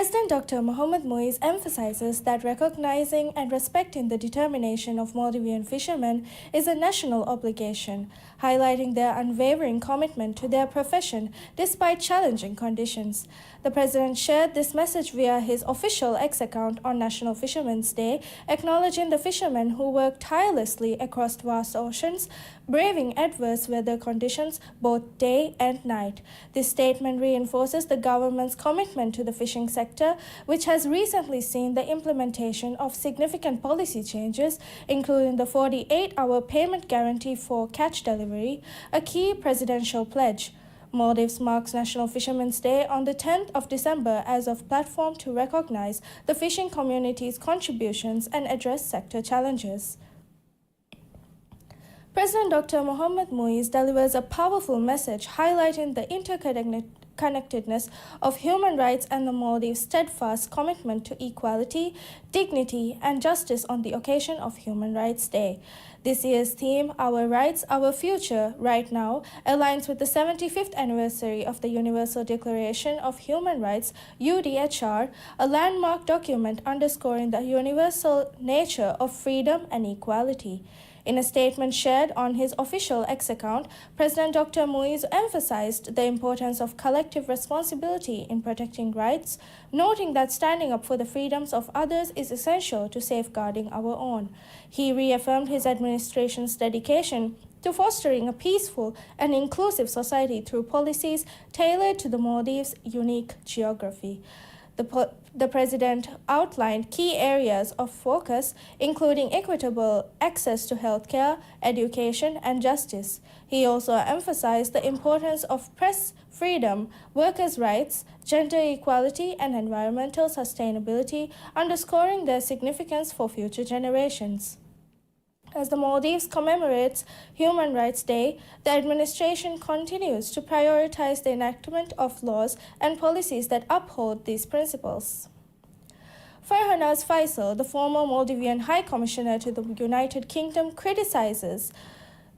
President Dr. Mohamed Muiz emphasizes that recognizing and respecting the determination of Maldivian fishermen is a national obligation, highlighting their unwavering commitment to their profession despite challenging conditions. The President shared this message via his official X account on National Fishermen's Day, acknowledging the fishermen who work tirelessly across vast oceans, braving adverse weather conditions both day and night. This statement reinforces the government's commitment to the fishing sector, which has recently seen the implementation of significant policy changes, including the 48-hour payment guarantee for catch delivery, a key presidential pledge. Maldives marks National Fishermen's Day on the 10th of December as a platform to recognize the fishing community's contributions and address sector challenges. President Dr. Mohamed Muiz delivers a powerful message highlighting the interconnectedness of human rights and the Maldives' steadfast commitment to equality, dignity, and justice on the occasion of Human Rights Day. This year's theme, Our Rights, Our Future, Right Now, aligns with the 75th anniversary of the Universal Declaration of Human Rights, UDHR, a landmark document underscoring the universal nature of freedom and equality. In a statement shared on his official X account, President Dr. Muiz emphasized the importance of collective responsibility in protecting rights, noting that standing up for the freedoms of others is essential to safeguarding our own. He reaffirmed his administration's dedication to fostering a peaceful and inclusive society through policies tailored to the Maldives' unique geography. The President outlined key areas of focus, including equitable access to healthcare, education, and justice. He also emphasized the importance of press freedom, workers' rights, gender equality, and environmental sustainability, underscoring their significance for future generations. As the Maldives commemorates Human Rights Day, the administration continues to prioritize the enactment of laws and policies that uphold these principles. Farhanaz Faisal, the former Maldivian High Commissioner to the United Kingdom, criticizes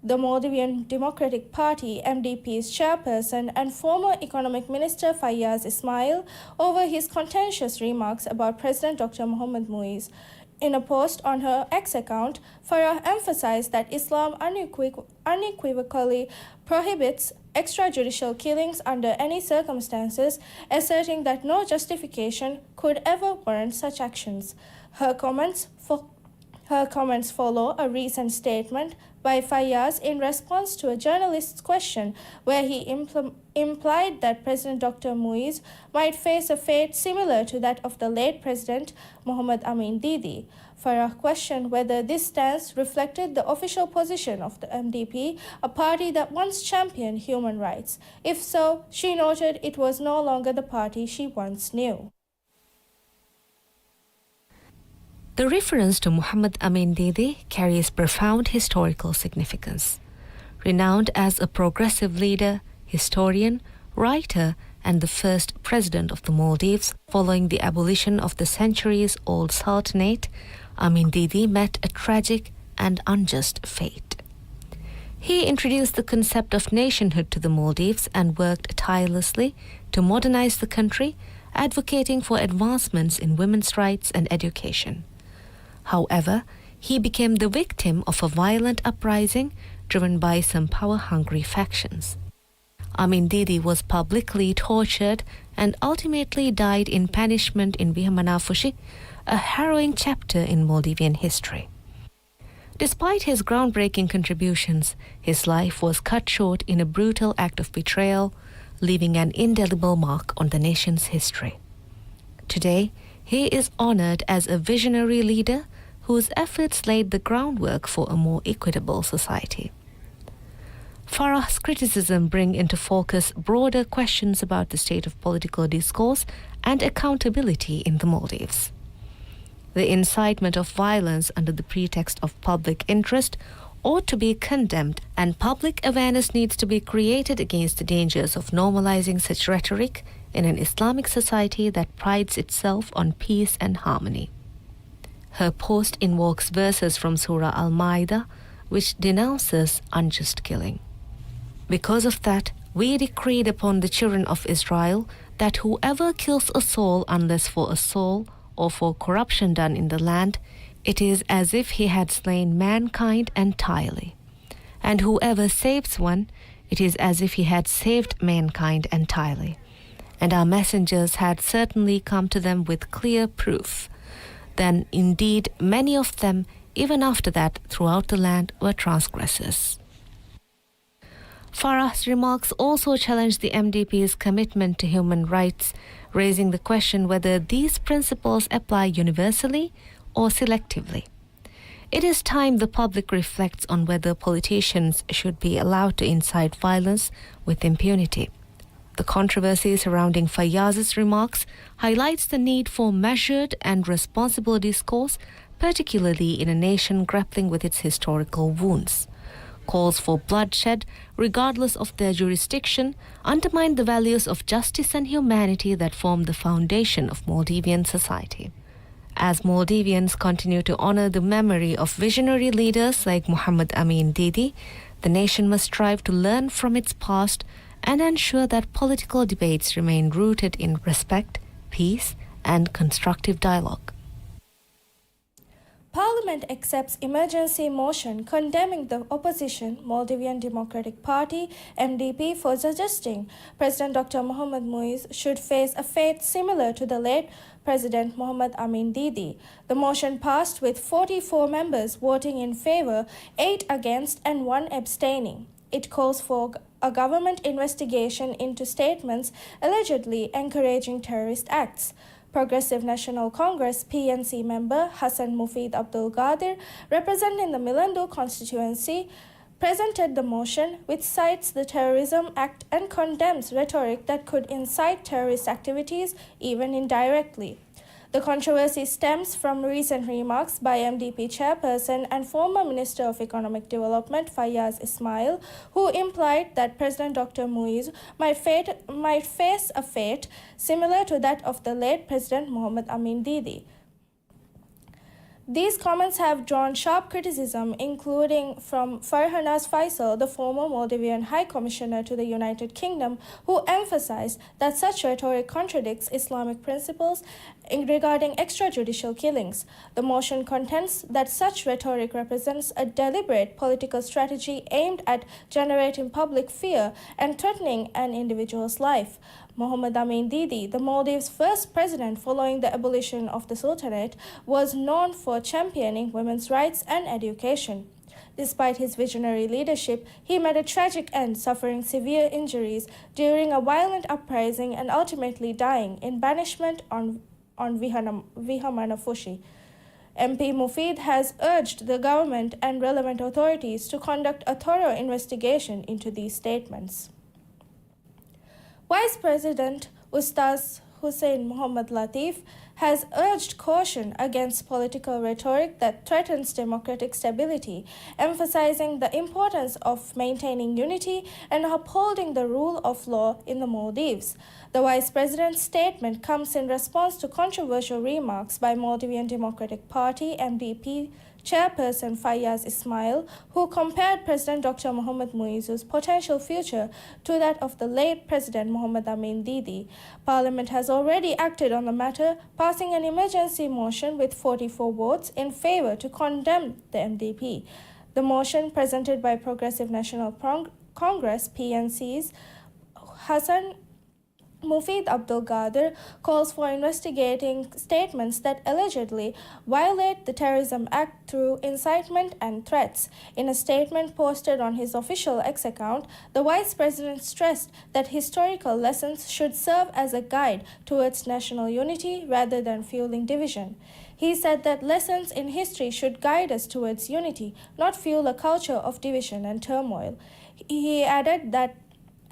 the Maldivian Democratic Party MDP's chairperson and former Economic Minister Fayyaz Ismail over his contentious remarks about President Dr. Mohamed Muiz. In a post on her X account, Farah emphasized that Islam unequivocally prohibits extrajudicial killings under any circumstances, asserting that no justification could ever warrant such actions. Her comments follow a recent statement by Fayyaz in response to a journalist's question where he implied that President Dr. Muiz might face a fate similar to that of the late President Mohamed Amin Didi. Farah questioned whether this stance reflected the official position of the MDP, a party that once championed human rights. If so, she noted it was no longer the party she once knew. The reference to Mohamed Amin Didi carries profound historical significance. Renowned as a progressive leader, historian, writer, and the first president of the Maldives following the abolition of the centuries-old Sultanate, Amin Didi met a tragic and unjust fate. He introduced the concept of nationhood to the Maldives and worked tirelessly to modernize the country, advocating for advancements in women's rights and education. However, he became the victim of a violent uprising driven by some power-hungry factions. Amin Didi was publicly tortured and ultimately died in punishment in Vihmanafushi, a harrowing chapter in Maldivian history. Despite his groundbreaking contributions, his life was cut short in a brutal act of betrayal, leaving an indelible mark on the nation's history. Today, he is honored as a visionary leader whose efforts laid the groundwork for a more equitable society. Farah's criticism bring into focus broader questions about the state of political discourse and accountability in the Maldives. The incitement of violence under the pretext of public interest ought to be condemned, and public awareness needs to be created against the dangers of normalizing such rhetoric in an Islamic society that prides itself on peace and harmony. Her post invokes verses from Surah Al-Ma'idah, which denounces unjust killing. Because of that, we decreed upon the children of Israel that whoever kills a soul unless for a soul or for corruption done in the land, it is as if he had slain mankind entirely. And whoever saves one, it is as if he had saved mankind entirely. And our messengers had certainly come to them with clear proof. Then indeed many of them, even after that, throughout the land were transgressors. Farah's remarks also challenged the MDP's commitment to human rights, raising the question whether these principles apply universally or selectively. It is time the public reflects on whether politicians should be allowed to incite violence with impunity. The controversy surrounding Fayyaz's remarks highlights the need for measured and responsible discourse, particularly in a nation grappling with its historical wounds. Calls for bloodshed, regardless of their jurisdiction, undermine the values of justice and humanity that form the foundation of Maldivian society. As Maldivians continue to honor the memory of visionary leaders like Muhammad Amin Didi, the nation must strive to learn from its past and ensure that political debates remain rooted in respect, peace, and constructive dialogue. Parliament accepts emergency motion condemning the opposition Maldivian Democratic Party MDP for suggesting President Dr. Mohamed Muiz should face a fate similar to the late President Muhammad Amin Didi. The motion passed with 44 members voting in favor, 8 against and 1 abstaining. It calls for a government investigation into statements allegedly encouraging terrorist acts. Progressive National Congress PNC member Hassan Mufid Abdul Qadir, representing the Milandu constituency, presented the motion, which cites the Terrorism Act and condemns rhetoric that could incite terrorist activities, even indirectly. The controversy stems from recent remarks by MDP chairperson and former Minister of Economic Development Fayyaz Ismail, who implied that President Dr. Muiz might face a fate similar to that of the late President Mohamed Amin Didi. These comments have drawn sharp criticism, including from Farhanaz Faisal, the former Maldivian High Commissioner to the United Kingdom, who emphasized that such rhetoric contradicts Islamic principles regarding extrajudicial killings. The motion contends that such rhetoric represents a deliberate political strategy aimed at generating public fear and threatening an individual's life. Mohamed Amin Didi, the Maldives' first president following the abolition of the Sultanate, was known for championing women's rights and education. Despite his visionary leadership, he met a tragic end, suffering severe injuries during a violent uprising and ultimately dying in banishment on Vihamanafushi. MP Mufid has urged the government and relevant authorities to conduct a thorough investigation into these statements. Vice President Ustaz Hussein Muhammad Latif has urged caution against political rhetoric that threatens democratic stability, emphasizing the importance of maintaining unity and upholding the rule of law in the Maldives. The Vice President's statement comes in response to controversial remarks by Maldivian Democratic Party MDP chairperson Fayyaz Ismail, who compared President Dr. Mohamed Muiz's potential future to that of the late President Mohamed Amin Didi. Parliament has already acted on the matter, passing an emergency motion with 44 votes in favor to condemn the MDP. The motion, presented by Progressive National Congress PNC's Hassan Mufid Abdul Qadir, calls for investigating statements that allegedly violate the Terrorism Act through incitement and threats. In a statement posted on his official X account, the Vice President stressed that historical lessons should serve as a guide towards national unity rather than fueling division. He said that lessons in history should guide us towards unity, not fuel a culture of division and turmoil. He added that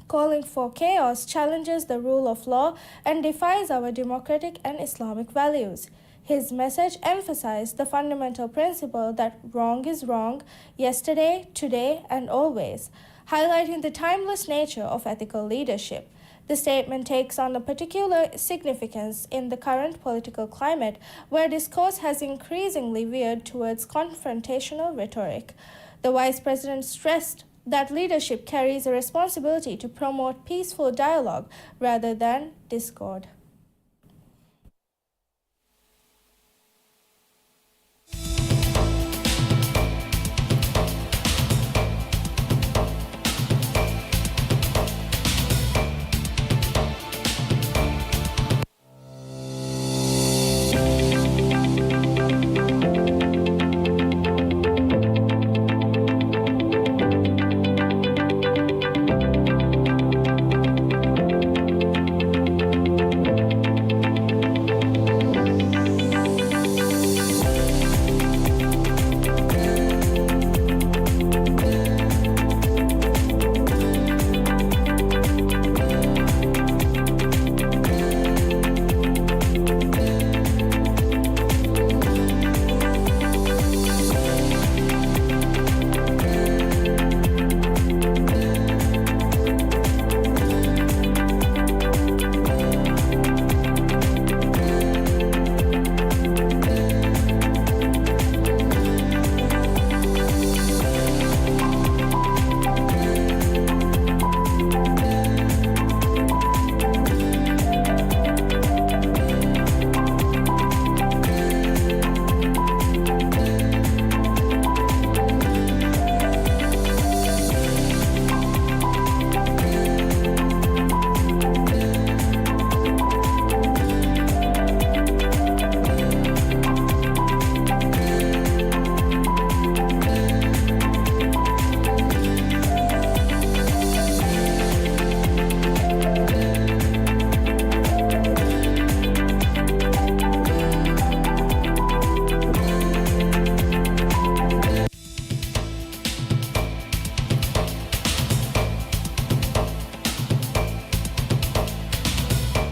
calling for chaos challenges the rule of law and defies our democratic and Islamic values. His message emphasized the fundamental principle that wrong is wrong, yesterday, today, and always, highlighting the timeless nature of ethical leadership. The statement takes on a particular significance in the current political climate, where discourse has increasingly veered towards confrontational rhetoric. The Vice President stressed that leadership carries a responsibility to promote peaceful dialogue rather than discord.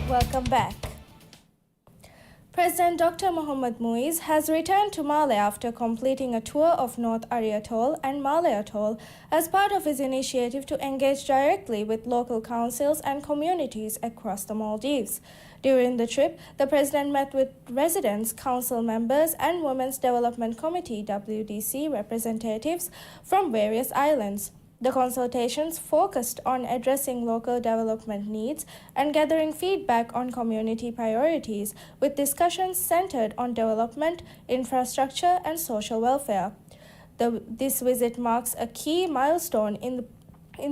Welcome back. President Dr. Mohammad Muiz has returned to Malé after completing a tour of North Ari Atoll and Malé Atoll as part of his initiative to engage directly with local councils and communities across the Maldives. During the trip, the president met with residents, council members, and Women's Development Committee (WDC) representatives from various islands. The consultations focused on addressing local development needs and gathering feedback on community priorities, with discussions centered on development, infrastructure, and social welfare. This visit marks a key milestone in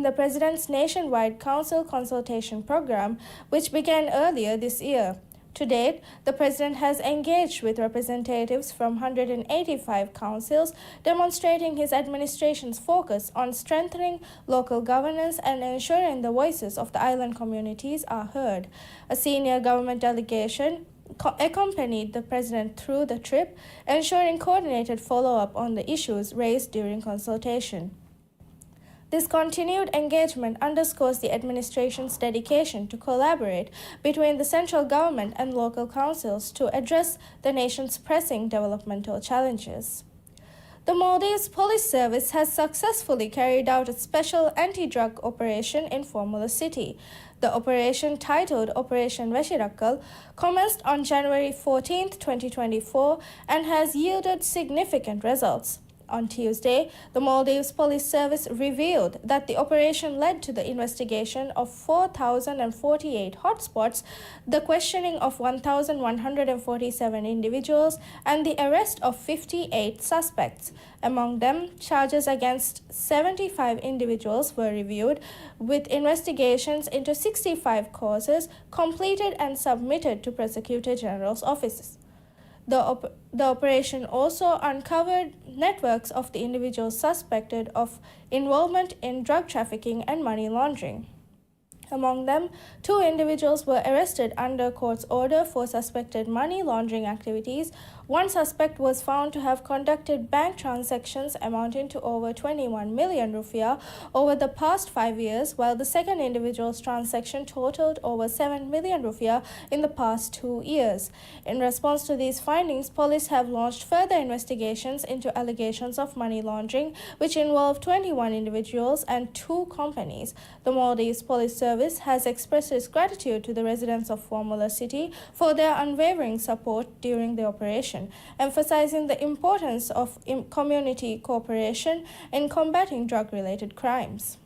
the President's nationwide council consultation program, which began earlier this year. To date, the President has engaged with representatives from 185 councils, demonstrating his administration's focus on strengthening local governance and ensuring the voices of the island communities are heard. A senior government delegation accompanied the President through the trip, ensuring coordinated follow-up on the issues raised during consultation. This continued engagement underscores the administration's dedication to collaborate between the central government and local councils to address the nation's pressing developmental challenges. The Maldives Police Service has successfully carried out a special anti-drug operation in Formula City. The operation, titled Operation Vashirakkal, commenced on January 14, 2024, and has yielded significant results. On Tuesday, the Maldives Police Service revealed that the operation led to the investigation of 4,048 hotspots, the questioning of 1,147 individuals, and the arrest of 58 suspects. Among them, charges against 75 individuals were reviewed, with investigations into 65 causes completed and submitted to Prosecutor General's offices. The operation also uncovered networks of the individuals suspected of involvement in drug trafficking and money laundering. Among them, 2 individuals were arrested under court's order for suspected money laundering activities. One suspect was found to have conducted bank transactions amounting to over 21 million rupiah over the past 5 years, while the second individual's transaction totaled over 7 million rupiah in the past 2 years. In response to these findings, police have launched further investigations into allegations of money laundering, which involve 21 individuals and 2 companies. The Maldives Police Service Service has expressed its gratitude to the residents of Formula City for their unwavering support during the operation, emphasizing the importance of community cooperation in combating drug-related crimes.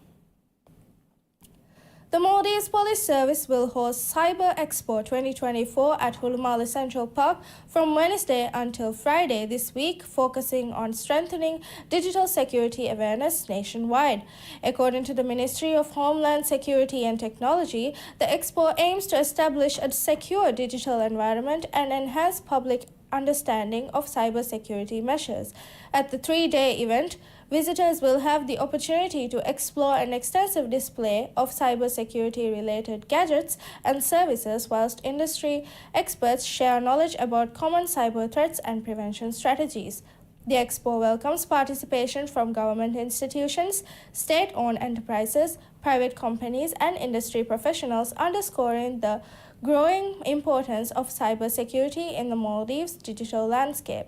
The Maldives Police Service will host Cyber Expo 2024 at Hulumala Central Park from Wednesday until Friday this week, focusing on strengthening digital security awareness nationwide. According to the Ministry of Homeland Security and Technology, the expo aims to establish a secure digital environment and enhance public understanding of cybersecurity measures. At the three-day event, visitors will have the opportunity to explore an extensive display of cybersecurity-related gadgets and services, whilst industry experts share knowledge about common cyber threats and prevention strategies. The expo welcomes participation from government institutions, state-owned enterprises, private companies, and industry professionals, underscoring the growing importance of cybersecurity in the Maldives' digital landscape.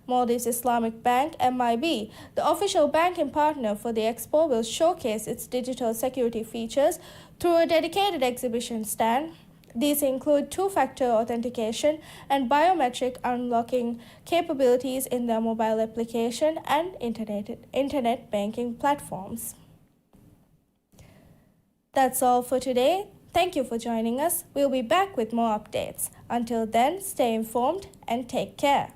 Maldives Islamic Bank (MIB), the official banking partner for the expo, will showcase its digital security features through a dedicated exhibition stand. These include two-factor authentication and biometric unlocking capabilities in their mobile application and internet banking platforms. That's all for today. Thank you for joining us. We'll be back with more updates. Until then, stay informed and take care.